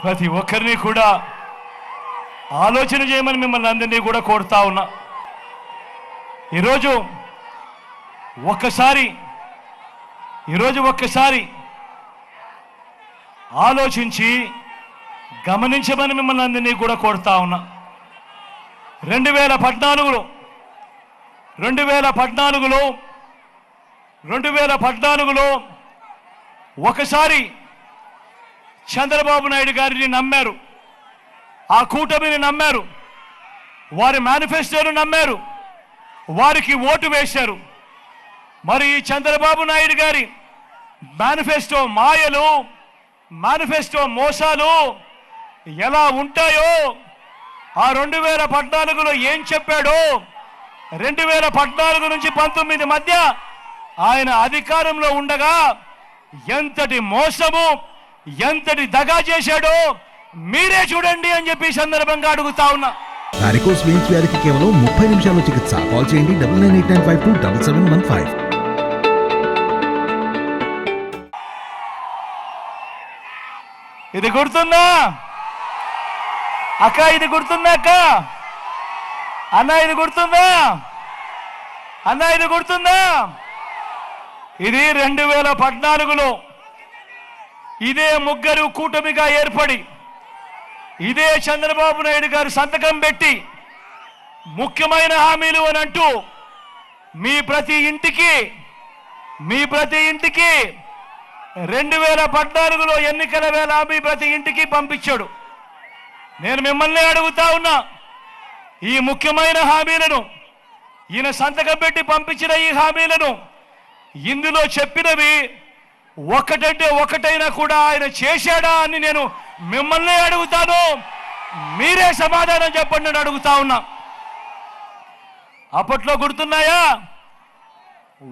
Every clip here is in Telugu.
ప్రతి ఒక్కరిని కూడా ఆలోచన చేయమని మిమ్మల్ని అందరినీ కూడా కోరుతా ఉన్నా. ఈరోజు ఒక్కసారి ఆలోచించి గమనించమని మిమ్మల్ని అందరినీ కూడా కోరుతా ఉన్నా. 2014లో ఒకసారి చంద్రబాబు నాయుడు గారిని నమ్మారు, ఆ కూటమిని నమ్మారు, వారి మేనిఫెస్టోను నమ్మారు, వారికి ఓటు వేశారు. మరి ఈ చంద్రబాబు నాయుడు గారి మేనిఫెస్టో మాయలు, మేనిఫెస్టో మోసాలు ఎలా ఉంటాయో, ఆ 2014లో ఏం చెప్పాడో, 2014 నుంచి 19 మధ్య ఆయన అధికారంలో ఉండగా ఎంతటి మోసము, ఎంతటి దగా చేశాడో మీరే చూడండి అని చెప్పి సందర్భంగా అడుగుతా ఉన్నా. వారికోస్ వెయిన్స్ వ్యాధికి కేవలం 30 నిమిషాల్లో చికిత్స. కాల్ చేయండి 9989527715. ఇది గుర్తుందా అక్క? ఇది గుర్తుందా అక్క? అన్న ఇది గుర్తుందా? అన్న ఇది గుర్తుందా? ఇది 2014లో ఇదే ముగ్గురు కూటమిగా ఏర్పడి, ఇదే చంద్రబాబు నాయుడు గారు సంతకం పెట్టి ముఖ్యమైన హామీలు అని అంటూ మీ ప్రతి ఇంటికి 2014లో ఎన్నికల వేళ మీ ప్రతి ఇంటికి పంపించాడు. నేను మిమ్మల్ని అడుగుతా ఉన్నా, ఈ ముఖ్యమైన హామీలను, ఈయన సంతకం పెట్టి పంపించిన ఈ హామీలను, ఇందులో చెప్పినవి ఒకటంటే ఒకటైనా కూడా ఆయన చేశాడా అని నేను మిమ్మల్ని అడుగుతాను. మీరే సమాధానం చెప్పండి అని అడుగుతా ఉన్నా. అప్పట్లో గుర్తున్నాయా?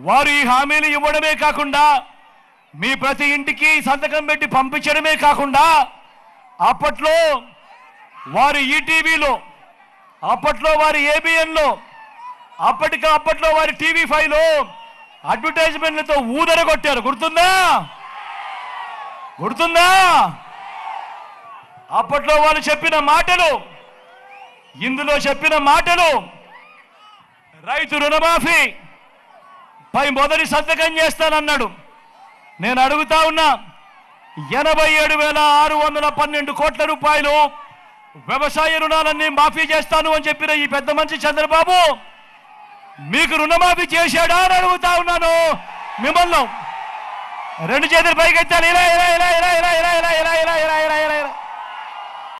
వారు ఈ హామీలు ఇవ్వడమే కాకుండా, మీ ప్రతి ఇంటికి సంతకం పెట్టి పంపించడమే కాకుండా, అప్పట్లో వారు ఈటీవీలో, అప్పట్లో వారి ఏబిఎన్లో, అప్పట్లో వారి టీవీ5లో అడ్వర్టైజ్మెంట్లతో ఊదరగొట్టారు. గుర్తుందా? అప్పట్లో వాళ్ళు చెప్పిన మాటలు, ఇందులో చెప్పిన మాటలు, రైతు రుణమాఫీ పై మొదటి సంతకం చేస్తానన్నాడు. నేను అడుగుతా ఉన్నా, 87,612 కోట్ల రూపాయలు వ్యవసాయ రుణాలన్నీ మాఫీ చేస్తాను అని చెప్పిన ఈ పెద్ద మనిషి చంద్రబాబు మీకు రుణమాఫీ చేశాడా అని అడుగుతా ఉన్నాను మిమ్మల్ని. రెండు చేతులు పైకెత్తాలి. ఇలా ఇలా ఇలా ఇలా ఇలా